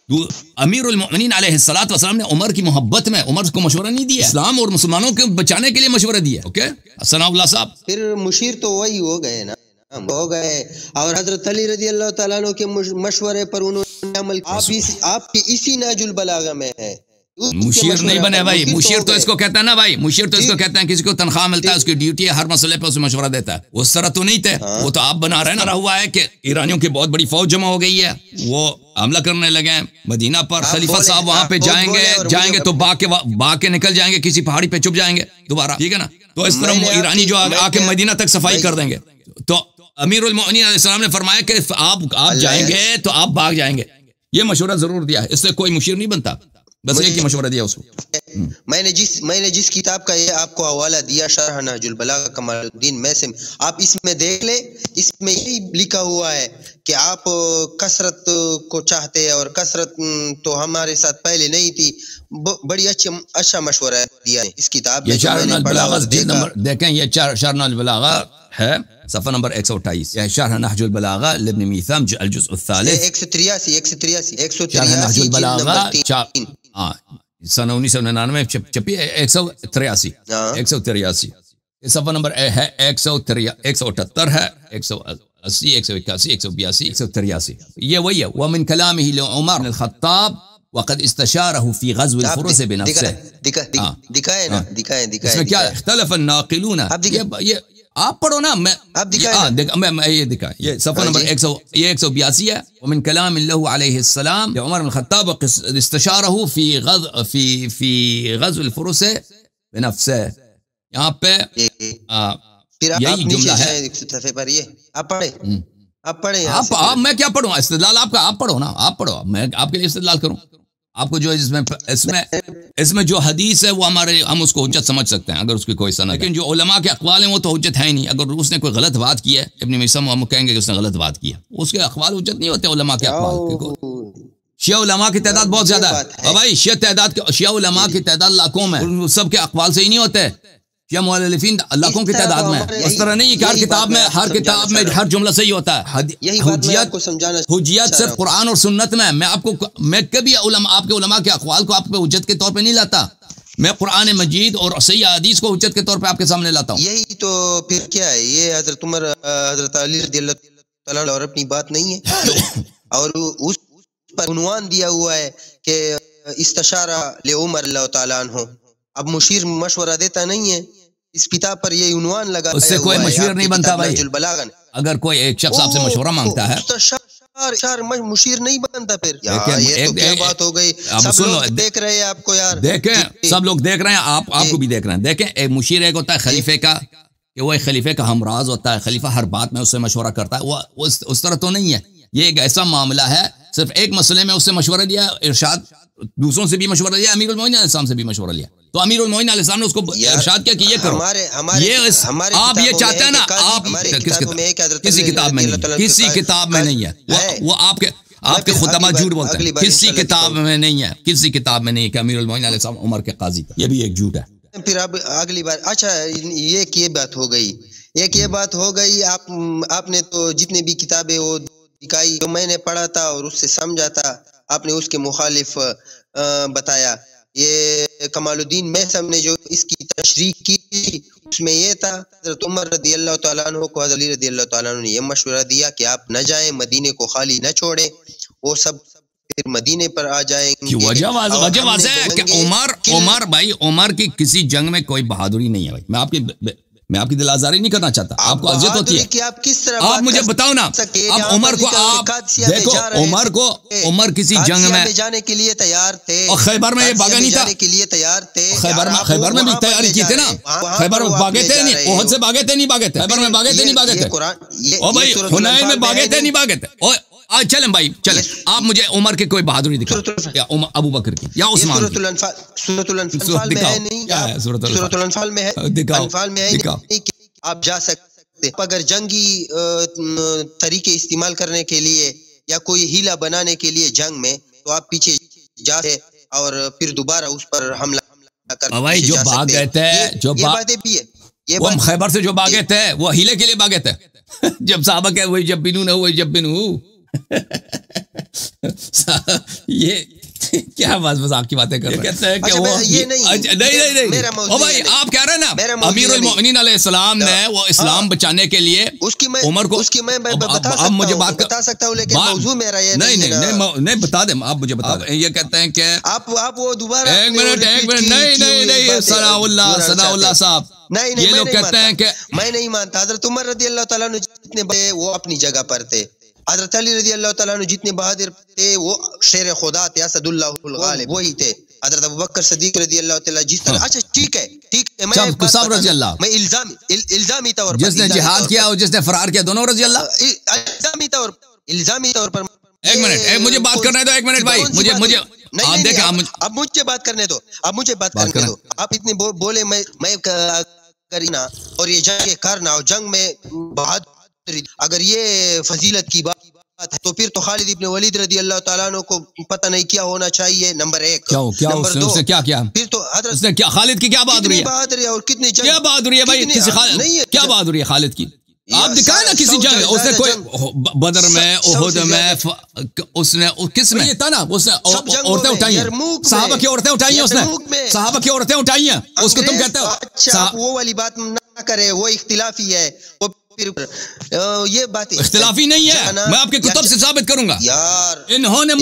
تو امیر المؤمنین علیہ الصلوۃ والسلام نے عمر کی محبت میں عمر کو مشورہ نہیں دیا, اسلام اور مسلمانوں کو بچانے کے لیے مشورہ دیا. اوکے ثناء اللہ صاحب, پھر مشیر تو وہی ہو گئے نا, ہو گئے, اور حضرت علی رضی اللہ تعالیٰ عنہ کے مشورے پر انہوں نے عمل. آپ کی اسی نہج البلاغہ میں ہے. مشیر نہیں بنے بھائی, مشیر تو اس کو کہتا ہے نا بھائی, مشیر تو اس کو کہتے ہیں کسی کو تنخواہ ملتا ہے, اس کی ڈیوٹی ہے, ہر مسئلے پہ اسے مشورہ دیتا ہے. اس طرح تو نہیں تھے, وہ تو آپ بنا رہے نا. ہوا ہے کہ ایرانیوں کی بہت بڑی فوج جمع ہو گئی ہے, وہ حملہ کرنے لگے ہیں مدینہ پر. خلیفہ صاحب وہاں پہ جائیں گے تو باغ کے نکل جائیں گے, کسی پہاڑی پہ چھپ جائیں گے دوبارہ, ٹھیک ہے نا. تو اس طرح ایرانی جو آ کے مدینہ تک صفائی کر دیں گے. تو امیر المؤمنین علیہ السلام نے فرمایا کہ آپ جائیں گے تو آپ بھاگ جائیں گے. یہ مشورہ ضرور دیا ہے, اس سے کوئی مشیر نہیں بنتا, بس ایک ہی مشورہ دیا اس کو. میں نے جس کتاب کا یہ آپ کو حوالہ دیا شرح نہج البلاغہ کمال الدین میثم, آپ اس میں دیکھ لیں, اس میں یہی لکھا ہوا ہے کہ آپ کثرت کو چاہتے ہیں, اور کثرت تو ہمارے ساتھ پہلے نہیں تھی. بڑی اچھا مشورہ دیا ہے اس کتاب میں. دیکھیں یہ شرح نہج البلاغہ ہے صفحہ نمبر 128 یہ شرح نہج البلاغہ لابن میثم الجزء الثالث 183 شرح نہج البلاغہ سنہ 1999 چھپی ہے 183 یہ صفحہ نمبر ہے 178 ہے 180 181 182 183 یہ وہی ہے ومن کلامہ لعمر بن الخطاب وقد استشارہ فی غزو الفرس بنفسه دکھائیں اس میں کیا اختلف الناقلون یہ آپ پڑھو نا میں یہ دکھائیں یہ صفحہ نمبر 182 ہے ومن کلام اللہ علیہ السلام لعمر بن الخطاب وقد استشارہ فی غزو الفرس بنفسه یہاں پہ یہی جملہ ہے آپ پڑھیں آپ میں کیا پڑھوں استدلال آپ کا آپ پڑھو نا آپ پڑھو میں آپ کے لیے استدلال کروں آپ کو جو اس میں جو حدیث ہے وہ ہم اس کو حجت سمجھ سکتے ہیں اگر اس کی کوئی سند ہے لیکن جو علماء کے اقوال ہیں وہ تو حجت ہے ہی نہیں اگر اس نے کوئی غلط بات کی ہے ابن میثم ہم کہیں گے کہ اس نے غلط بات کی ہے اس کے اقوال حجت نہیں ہوتے علماء کے اقوال شیعہ علماء کی تعداد بہت زیادہ ہے بھائی شیعہ علماء کی تعداد لاکھوں میں سب کے اقوال سے ہی نہیں ہوتے شیعہ مؤلفین لاکھوں کی تعداد میں اس طرح نہیں کہ ہر کتاب میں ہر جملہ صحیح ہوتا ہے حجیت صرف قرآن اور سنت میں میں کبھی آپ کے علماء کے اقوال کو آپ پہ حجت کے طور پہ نہیں لاتا میں قرآن مجید اور صحیح حدیث کو حجت کے طور پہ آپ کے سامنے لاتا ہوں یہی تو پھر کیا ہے یہ حضرت عمر حضرت علی رضی اللہ تعالیٰ اور اپنی بات نہیں ہے اور اس پر عنوان دیا ہوا ہے کہ استشارہ لعمر اللہ تعالیٰ عنہ اب مشیر مشورہ دیتا نہیں ہے اس کتاب پر یہ عنوان لگا اس سے کوئی مشیر نہیں بنتا بھائی اگر کوئی ایک شخص آپ سے مشورہ مانگتا ہے مشیر نہیں بنتا پھر یہ تو کیا بات ہو گئی سب لوگ دیکھ رہے ہیں آپ کو یار دیکھیں سب لوگ دیکھ رہے ہیں آپ کو بھی دیکھ رہے ہیں دیکھیں ایک مشیر ایک ہوتا ہے خلیفے کا کہ وہ ایک خلیفے کا ہمراز ہوتا ہے خلیفہ ہر بات میں اس سے مشورہ کرتا ہے وہ اس طرح تو نہیں ہے یہ ایک ایسا معاملہ ہے صرف ایک مسئلے میں اس سے مشورہ دیا ارشاد دوسروں سے بھی مشورہ لیا امیر المومنین علیہ السلام سے بھی مشورہ لیا تو امیر المومنین علیہ السلام نے اس کو ارشاد کیا کہ یہ کرو آپ یہ چاہتے ہیں نا آپ کسی کتاب میں نہیں ہے وہ آپ کے خطبہ جھوٹ بولتے ہیں کسی کتاب میں نہیں ہے کہ امیر المومنین علیہ السلام عمر کے قاضی تھا یہ بھی ایک جھوٹ ہے پھر اب اگلی بار اچھا یہ بات ہو گئی آپ نے تو جتنے بھی کتابیں وہ دکھائی جو میں نے پڑھا تھا اور اس سے سمجھا تھا آپ نے اس کے مخالف بتایا یہ کمال الدین میثم نے جو اس کی تشریح کی اس میں یہ تھا حضرت عمر رضی اللہ تعالیٰ عنہ کو حضرت علی رضی اللہ تعالیٰ عنہ نے یہ مشورہ دیا کہ آپ نہ جائیں مدینے کو خالی نہ چھوڑیں وہ سب پھر مدینے پر آ جائیں گے وجہ واضح ہے کہ عمر کی کسی جنگ میں کوئی بہادری نہیں ہے بھائی میں آپ کی دل آزاری نہیں کرنا چاہتا آپ کو اذیت ہوتی ہے آپ کس طرح آپ مجھے بتاؤ نا اب عمر کو آپ دیکھو عمر کسی جنگ میں جانے کے لیے تیار تھے اور خیبر میں یہ بھاگا نہیں تھا کے لیے تیار تھے خیبر میں بھی تیاری کی تھے نا خیبر میں بھاگے تھے نہیں احد سے بھاگے تھے خیبر میں بھاگے تھے او بھائی حنین میں بھاگے تھے نہیں بھاگے تھے چلیں بھائی چلیں آپ مجھے عمر کے کوئی بہادری دکھاؤ یا ابو بکر کی یا عثمان سورۃ الانفال میں ہے آپ جا سکتے اگر جنگی طریقے استعمال کرنے کے لیے یا کوئی ہیلا بنانے کے لیے جنگ میں تو آپ پیچھے جا سکتے اور پھر دوبارہ اس پر حملہ کر بھائی جو بھاگ گئے تھے جو باتیں بھی ہے وہ خیبر سے جو بھاگے تھے وہ ہیلے کے لیے بھاگے تھے جب صحابہ کہ وہی جب بنو نہ ہوئی جب بنو یہ کیا بس آپ کی باتیں کر رہے ہیں کہتے ہیں کہ وہ نہیں او بھائی آپ کہہ رہے ہیں نا امیر المؤمنین علیہ السلام نے وہ اسلام بچانے کے لیے عمر کو اب مجھے بات بتا سکتا ہوں لیکن موضوع میرا یہ نہیں بتا دیں آپ مجھے بتا دیں یہ کہتے ہیں کہ آپ وہ دوبارہ ایک منٹ نہیں ثناء اللہ صاحب یہ لوگ کہتے ہیں کہ میں نہیں مانتا حضرت عمر رضی اللہ تعالیٰ عنہ جتنے بڑے وہ اپنی جگہ پر تھے حضرت علی رضی اللہ تعالیٰ عنہ جتنے بہادر تھے وہ شیر خدا تھے اسد اللہ الغالب وہی تھے حضرت ابوبکر صدیق رضی اللہ تعالیٰ جس طرح اچھا ٹھیک ہے میں الزامی طور پر جس نے جہاد کیا اور جس نے فرار کیا دونوں رضی اللہ الزامی طور پر ایک منٹ مجھے بات کرنے دو ایک منٹ بھائی مجھے آپ دیکھیں اب مجھے بات کرنے دو آپ اتنے بولے میں کرنا اور یہ جنگ کرنا اور جنگ میں بہادری اگر یہ فضیلت کی بات ہے تو پھر تو خالد ابن ولید رضی اللہ تعالیٰ عنہ کو پتہ نہیں کیا ہونا چاہیے نمبر 1 نمبر 2 کیا پھر تو حضرت خالد کی کیا بہادری ہے اور کتنی کیا بہادری ہے بھائی کیا بہادری ہے خالد کی آپ دکھائیں نا کسی جنگ اس نے کوئی بدر میں احد میں اس نے کس میں تھا نا اس نے عورتیں اٹھائی ہیں صحابہ کی عورتیں اٹھائی ہیں اس نے صحابہ کی عورتیں اٹھائی ہیں اس کو تم کہتے ہو اچھا وہ والی بات نہ کرے وہ اختلافی ہے وہ یہ بات اختلافی نہیں ہے میں آپ کے کتب سے ثابت کروں گا یار انہوں نے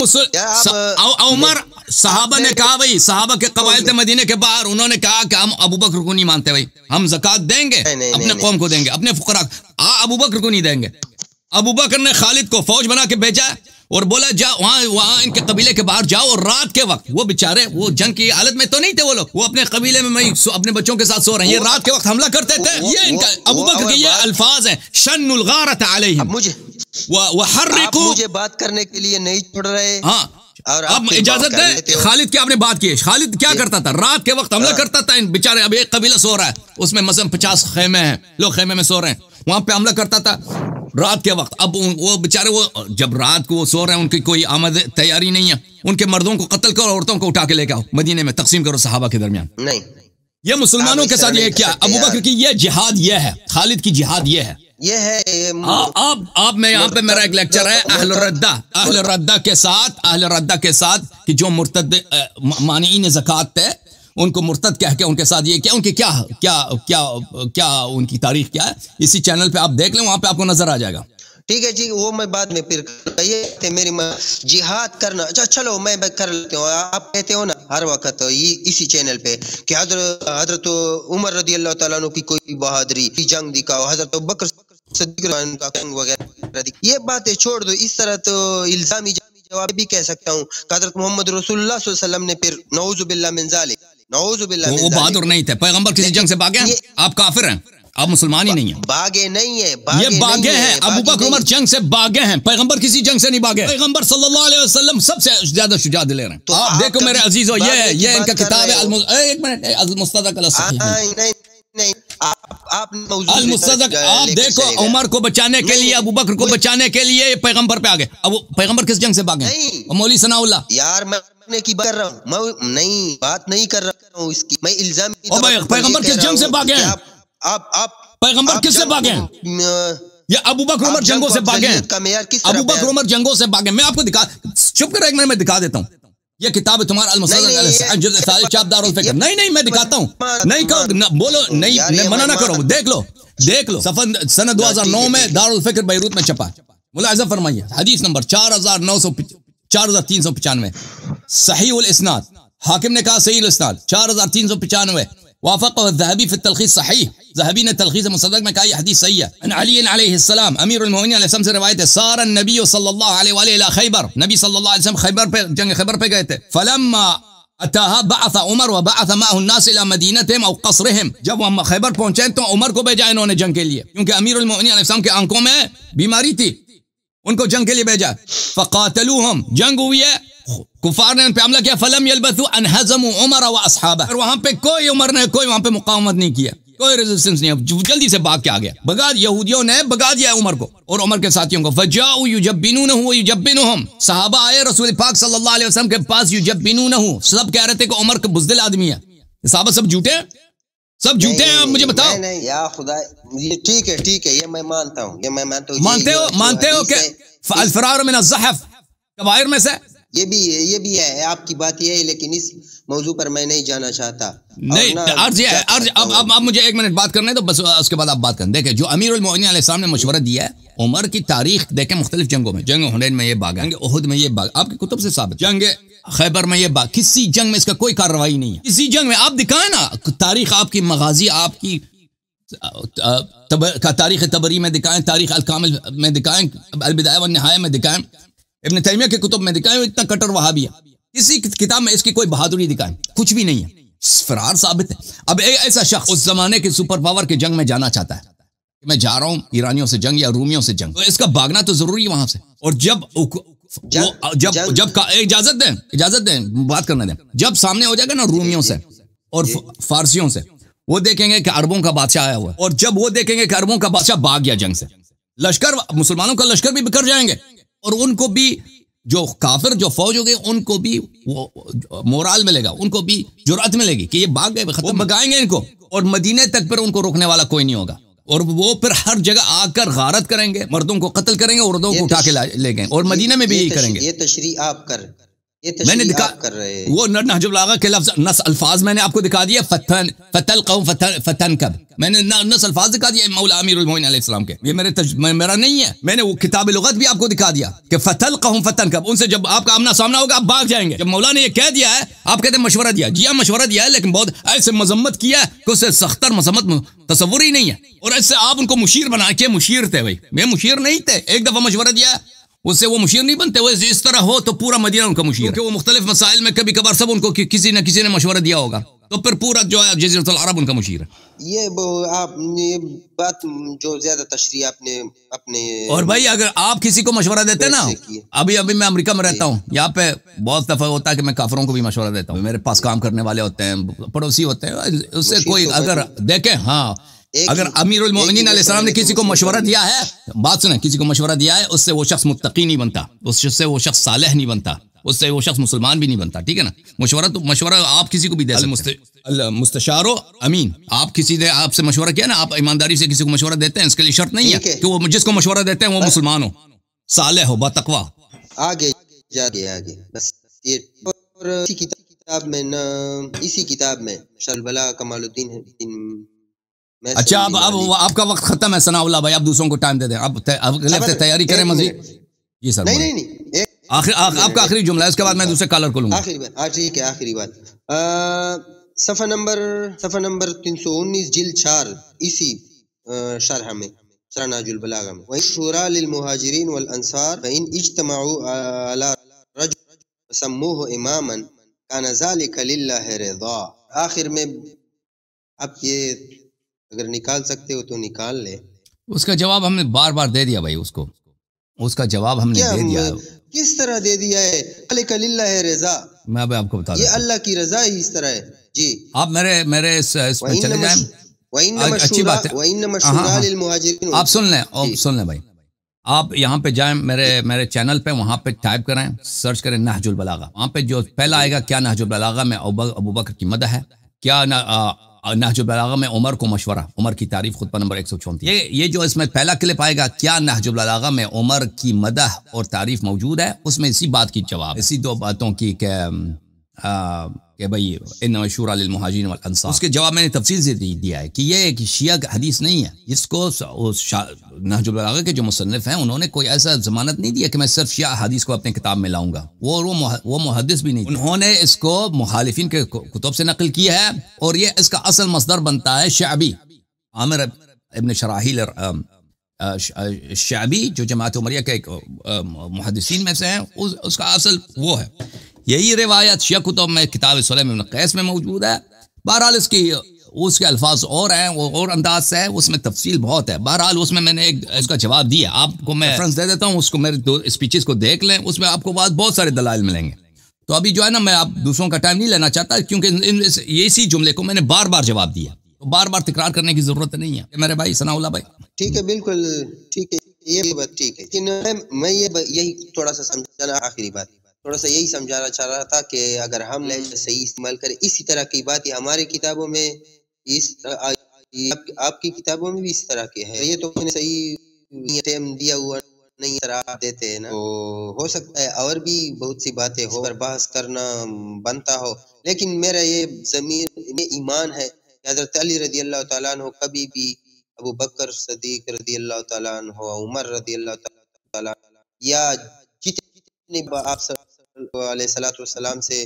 عمر صحابہ نے کہا بھائی صحابہ کے قبائل تھے مدینے کے باہر انہوں نے کہا کہ ہم ابو بکر کو نہیں مانتے بھائی ہم زکات دیں گے اپنے قوم کو دیں گے اپنے فقراء ابو بکر کو نہیں دیں گے ابو بکر نے خالد کو فوج بنا کے بھیجا اور بولا جا وہاں ان کے قبیلے کے باہر جاؤ اور رات کے وقت وہ بیچارے وہ جنگ کی حالت میں تو نہیں تھے وہ لوگ وہ اپنے قبیلے میں اپنے بچوں کے ساتھ سو رہے ہیں یہ رات کے وقت حملہ کرتے تھے یہ ان کا ابو بکر کے یہ الفاظ ہیں شن الغارۃ علیہم وحرقوا مجھے بات کرنے کے لیے نہیں چھوڑ رہے ہاں اب اجازت دیں خالد کی آپ نے بات کی خالد کیا کرتا تھا رات کے وقت حملہ کرتا تھا ان بیچارے اب ایک قبیلہ سو رہا ہے اس میں مثلا 50 خیمے ہیں لوگ خیمے میں سو رہے ہیں وہاں پہ حملہ کرتا تھا رات کے وقت اب وہ بیچارے وہ جب رات کو وہ سو رہے ہیں ان کی کوئی آمد تیاری نہیں ہے ان کے مردوں کو قتل کرو عورتوں کو اٹھا کے لے کے آؤ مدینے میں تقسیم کرو صحابہ کے درمیان نہیں یہ مسلمانوں کے ساتھ یہ کیا ابو بکر کی یہ جہاد یہ ہے خالد کی جہاد یہ ہے یہ ہے آپ میں یہاں پہ میرا ایک لیکچر ہے اہل ردہ کے ساتھ کہ جو مرتد مانعین زکات تھے ان کو مرتد کہہ کے ان کے ساتھ یہ کیا ان کی کیا ان کی تاریخ کیا ہے اسی چینل پہ آپ دیکھ لیں وہاں پہ آپ کو نظر آ جائے گا ٹھیک ہے جی وہ میں بعد میں پھر یہ میری جہاد کرنا اچھا چلو میں کر لیتا ہوں آپ کہتے ہو نا ہر وقت اسی چینل پہ کہ حضرت عمر رضی اللہ تعالیٰ عنہ کی کوئی بہادری جنگ دکھاؤ حضرت بکر صدیق کا جنگ وغیرہ یہ باتیں چھوڑ دو اس طرح تو الزامی جواب بھی کہہ سکتا ہوں کہ حضرت محمد رسول اللہ صلی اللہ علیہ وسلم نے پھر نعوذ باللہ من ذالک نعوذ باللہ من ذالک وہ بہادر نہیں تھے پیغمبر کسی جنگ سے بھاگے ہیں آپ کافر ہیں آپ مسلمان ہی نہیں ہیں باغے نہیں ہے یہ باغے ہیں ابو بکر عمر جنگ سے باغے ہیں پیغمبر کسی جنگ سے نہیں باغے پیغمبر صلی اللہ علیہ وسلم سب سے زیادہ شجاع دل رہے ہیں آپ دیکھو میرے عزیزو یہ ان کا کتاب ہے ایک منٹ المستدرک نہیں آپ المستدرک آپ دیکھو عمر کو بچانے کے لیے ابو بکر کو بچانے کے لیے پیغمبر پہ آگے اب پیغمبر کس جنگ سے باغے ہیں مولوی ثناء اللہ یار میں کی بات کر رہا ہوں نہیں بات نہیں کر رہا ہوں اس کی میں الزام پیغمبر کس جنگ سے باغے ہیں آپ پیغمبر کس سے باغے ہیں یا ابو بکر عمر جنگوں سے باغے ہیں ابو بکر عمر جنگوں سے باغے میں آپ کو دکھا چپ کر ایک منٹ میں دکھا دیتا ہوں یہ کتاب ہے تمہارا المستدرک جزء ثالث چاپ دارالفکر نہیں میں دکھاتا ہوں نہیں کہو بولو نہیں منع نہ کرو دیکھ لو صفحہ سنہ 2009 میں دارالفکر بیروت میں چھپا ملاحظہ فرمائیے حدیث نمبر 4395 صحیح الاسناد حاکم نے کہا صحیح الاسناد 4395 وافقه الذهبي في التلخيص صحيح ذهبي نے تلخیص مصدق میں کہا یہ حدیث صحیح ہے ان علی علیہ السلام امیر المؤمنین علیہ السلام سے روایت ہے سار النبی صلی اللہ علیہ وآلہ الى خیبر نبی صلی اللہ علیہ وسلم خیبر پہ جنگ خیبر پہ گئے تھے فلما اتاها بعث عمر وبعث معه الناس الى مدینتهم او قصرهم جب وہ خیبر پہنچے تو عمر کو بھیجا انہوں نے جنگ کے لیے کیونکہ امیر المؤمنین علیہ السلام کے آنکھوں میں بیماری تھی ان کو جنگ کے لیے بھیجا فقاتلوهم جنگ ہوئی ہے کفار نے ان پہ حملہ کیا فلم یلبثوا ان هزموا عمر واصحابہ اور وہاں پہ کوئی عمر نے کوئی وہاں پہ مقاومت نہیں کیا کوئی ریزسٹنس نہیں جلدی سے بھاگ کے آ گیا بگا یہودیوں نے بگا دیا عمر کو اور عمر کے ساتھیوں کو فجاءوا یجبنونه ويجبنهم صحابہ آئے رسول پاک صلی اللہ علیہ وسلم کے پاس یجبنونه سب کہہ رہے تھے کہ عمر کا بزدل آدمی ہے صحابہ سب جھوٹے ہیں آپ مجھے بتاؤ نہیں یا خدا ٹھیک ہے یہ میں مانتا ہوں یہ میں مانتے ہو کہ الفرار من الزحف کبائر میں سے یہ بھی ہے آپ کی بات یہ ہے لیکن اس موضوع پر میں نہیں جانا چاہتا نہیں اب مجھے ایک منٹ بات کرنے تو بس اس کے بعد آپ بات کریں دیکھیں جو امیر المؤمنین علیہ السلام نے مشورہ دیا ہے عمر کی تاریخ دیکھیں مختلف جنگوں میں جنگ حنین میں یہ باغ جنگ احد میں یہ باغ آپ کی کتب سے ثابت جنگ خیبر میں یہ باغ کسی جنگ میں اس کا کوئی کارروائی نہیں ہے کسی جنگ میں آپ دکھائیں نا تاریخ آپ کی مغازی آپ کی تاریخ تبری میں دکھائیں تاریخ الکامل میں دکھائیں البدایہ والنہایہ میں دکھائیں ابن تیمیہ کے کتب میں دکھائیں اتنا کٹر وہابی ہے کسی کتاب میں اس کی کوئی بہادری دکھائیں کچھ بھی نہیں ہے فرار ثابت ہے اب ایسا شخص اس زمانے کے سپر پاور کے جنگ میں جانا چاہتا ہے میں جا رہا ہوں ایرانیوں سے جنگ یا رومیوں سے جنگ تو اس کا بھاگنا تو ضروری ہے وہاں سے اور جب اجازت دیں بات کرنے دیں جب سامنے ہو جائے گا نا رومیوں سے اور فارسیوں سے وہ دیکھیں گے کہ عربوں کا بادشاہ آیا ہوا ہے اور جب وہ دیکھیں گے کہ عربوں کا بادشاہ بھاگ گیا جنگ سے لشکر مسلمانوں کا لشکر بھی بکھر جائیں گے اور ان کو بھی جو کافر جو فوج ہو گئے ان کو بھی وہ مورال ملے گا ان کو بھی جرأت ملے گی کہ یہ بھاگ گئے ختم بگائیں گے ان کو اور مدینے تک پر ان کو روکنے والا کوئی نہیں ہوگا اور وہ پھر ہر جگہ آ کر غارت کریں گے، مردوں کو قتل کریں گے، عورتوں کو اٹھا کے لے گئے، اور مدینہ میں بھی یہی کریں گے. یہ تشریح آپ کر میں نے دکھا وہ نہج البلاغہ کے لفظ نص الفاظ میں نے آپ کو دکھا دیا. فتل قوم فتن کب میں نے نص الفاظ دکھا دیا مولا امیر المومنین علیہ السلام کے. یہ میرا نہیں ہے، میں نے وہ کتاب لغت بھی آپ کو دکھا دیا کہ فتل قوم فتن کب. ان سے جب آپ کا آمنا سامنا ہوگا آپ بھاگ جائیں گے. جب مولا نے یہ کہہ دیا ہے آپ کہتے ہیں مشورہ دیا. جی ہاں مشورہ دیا ہے، لیکن بہت ایسے مذمت کیا ہے کہ اس سے سختر مذمت تصور ہی نہیں ہے. اور ایسے آپ ان کو مشیر بنا کے مشیر تھے. بھائی میں مشیر نہیں تھے، ایک دفعہ مشورہ دیا ہے اس سے وہ مشیر نہیں بنتے. وہ اس طرح ہو تو پورا مدینہ ان کا مشیر، کیونکہ وہ مختلف مسائل میں کبھی کبھار سب ان کو کسی نہ کسی نے مشورہ دیا ہوگا، تو پھر پورا جو ہے جزیرۃ العرب ان کا مشیر ہے. یہ بات جو زیادہ تشریح آپ نے اپنے. اور بھائی اگر آپ کسی کو مشورہ دیتے ہیں نا، ابھی میں امریکہ میں رہتا ہوں، یہاں پہ بہت دفعہ ہوتا ہے کہ میں کافروں کو بھی مشورہ دیتا ہوں. میرے پاس کام کرنے والے ہوتے ہیں، پڑوسی ہوتے ہیں، اس سے کوئی اگر دیکھیں ہاں اگر امیر المومنین علیہ السلام نے کسی کو مشورہ دیا ہے، بات سنیں، کسی کو مشورہ دیا ہے، اس سے وہ شخص متقی نہیں بنتا، اس سے وہ شخص صالح نہیں بنتا، اس سے وہ شخص مسلمان بھی نہیں بنتا. ٹھیک ہے نا. مشورہ آپ کسی کو بھی دے سکتے. مستشار و امین، آپ کسی نے آپ سے مشورہ کیا نا، آپ ایمانداری سے کسی کو مشورہ دیتے ہیں، اس کے لیے شرط نہیں ہے کہ وہ جس کو مشورہ دیتے ہیں وہ مسلمان ہو، صالح ہو، بتقوا. آگے بس یہ. اور اسی کتاب میں شلبلا کمال الدین. اچھا اب آپ کا وقت ختم ہے ثناء اللہ بھائی، آپ دوسروں کو ٹائم دے دیں، اب اگلے ہفتے تیاری کریں مزید. جی سر. نہیں آپ کا آخری جملہ ہے، اس کے بعد میں دوسرے کالر کو لوں گا. ٹھیک ہے، آخری بات. صفحہ نمبر 319 جلد 4 اسی شرح میں، شرح نہج البلاغہ میں. وَشُورَى لِلْمُهَاجِرِينَ وَالْأَنصَارِ فَإِنْ اجْتَمَعُوا عَلَى رَجُلٍ سَمُّوهُ إِمَامًا كَانَ ذَلِكَ لِلَّهِ رِضَا. آخر میں آپ یہ اگر نکال سکتے ہو تو نکال لے. اس کا جواب ہم نے بار بار دے دیا بھائی، اس کا جواب ہم نے دے دیا. کس طرح دے دیا ہے؟ ذَلِكَ لِلَّهِ رِضَا. میں اب آپ کو بتا دوں، یہ اللہ کی رضا ہی اس طرح ہے. جی آپ میرے اس میں چلے جائیں. اچھی بات ہے، وَإِنَّمَا الشُّورَى لِلْمُهَاجِرِينَ. آپ سن لیں بھائی، آپ یہاں پہ جائیں میرے چینل پہ، وہاں پہ ٹائپ کریں، سرچ کریں نہج البلاغہ. وہاں پہ جو پہلا آئے گا کیا نہج البلاغہ میں ابو بکر کی مدح ہے، کیا نہج البلاغہ میں عمر کو مشورہ، عمر کی تعریف، خطبہ نمبر 134. یہ جو اس میں پہلا کلپ آئے گا کیا نہج البلاغہ میں عمر کی مدح اور تعریف موجود ہے، اس میں اسی بات کی جواب، اسی دو باتوں کی کہ بھئی انما شورى للمهاجرین والانصار. اس کے جواب میں نے تفصیل سے دیا ہے کہ یہ ایک شیعہ حدیث نہیں ہے. اس کو نہج البلاغہ کے جو مصنف ہیں انہوں نے کوئی ایسا ضمانت نہیں دیا کہ میں صرف شیعہ حدیث کو اپنے کتاب میں لاؤں گا. وہ محدث بھی نہیں، انہوں نے اس کو مخالفین کے کتب سے نقل کیا ہے، اور یہ اس کا اصل مصدر بنتا ہے شعبی، عامر ابن شراحیل شعبی جو جماعت عمریہ کے ایک محدثین میں سے ہیں، اس کا اصل وہ ہے. یہی روایت شیعہ کتب میں کتاب سلیم ابن قیس میں موجود ہے. بہرحال اس کے الفاظ اور ہیں، وہ اور انداز سے ہے، اس میں تفصیل بہت ہے. بہرحال اس میں نے اس کا جواب دیا، آپ کو میں ریفرنس دے دیتا ہوں، اس کو میرے دو اسپیچز کو دیکھ لیں، اس میں آپ کو بہت سارے دلائل ملیں گے. تو ابھی جو ہے نا، میں آپ دوسروں کا ٹائم نہیں لینا چاہتا، کیونکہ اسی جملے کو میں نے بار بار جواب دیا، تو بار بار تکرار کرنے کی ضرورت نہیں ہے میرے بھائی ثناء اللہ بھائی. ٹھیک ہے، بالکل ٹھیک ہے، یہ بات ٹھیک ہے. لیکن میں یہی تھوڑا سا سمجھانا، آخری بات تھوڑا سا یہی سمجھانا چاہ رہا تھا کہ اگر ہم لہجہ صحیح استعمال کریں، اسی طرح کی بات ہماری کتابوں میں، آپ کی کتابوں میں بھی اس طرح کے ہے. یہ تو صحیح ٹائم دیا ہوا نہیں آپ دیتے ہیں نا، تو ہو سکتا ہے اور بھی بہت سی باتیں ہو کر بحث کرنا بنتا ہو. لیکن میرا یہ ضمیر میں ایمان ہے کہ حضرت علی رضی اللہ تعالیٰ عنہ کبھی بھی ابو بکر صدیق رضی اللہ تعالیٰ عنہ، عمر رضی اللہ تعالیٰ یا جتنے آپ علیہ السلام سے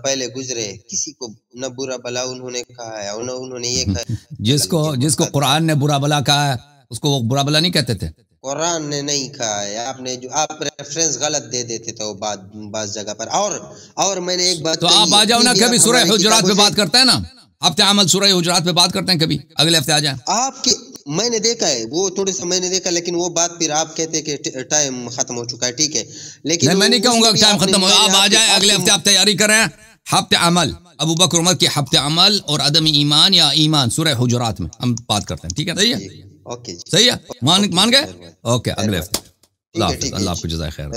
پہلے گزرے، کسی کو نہ برا بلا انہوں نے کہا ہے، انہوں نے یہ کہا. جس کو قرآن نے برا بلا کہا ہے اس کو وہ برا بلا نہیں کہتے تھے. قرآن نے نہیں کہا ہے، آپ ریفرنس غلط دے دیتے تھے بعض جگہ پر. اور میں نے ایک بات، تو آپ آ جاؤ نا، کبھی سورہ حجرات پہ بات کرتے ہیں نا، ہفتے عمل سورہ حجرات پہ بات کرتے ہیں، کبھی اگلے ہفتے آ جائیں. آپ کے میں نے دیکھا ہے وہ تھوڑے سا میں نے دیکھا، لیکن وہ بات پھر آپ کہتے کہ ٹائم ختم ہو چکا ہے. ٹھیک ہے، لیکن میں نہیں کہوں گا کہ ٹائم ختم ہو، آپ آ جائیں اگلے ہفتے، آپ تیاری کریں. ہفتے عمل ابو بکر عمر کے ہفتے عمل اور عدم ایمان یا ایمان سورہ حجرات میں ہم بات کرتے ہیں. ٹھیک ہے، صحیح ہے، اوکے، صحیح ہے، مان گئے. اوکے، اگلے ہفتے. اللہ حافظ، اللہ آپ کو جزائے خیر.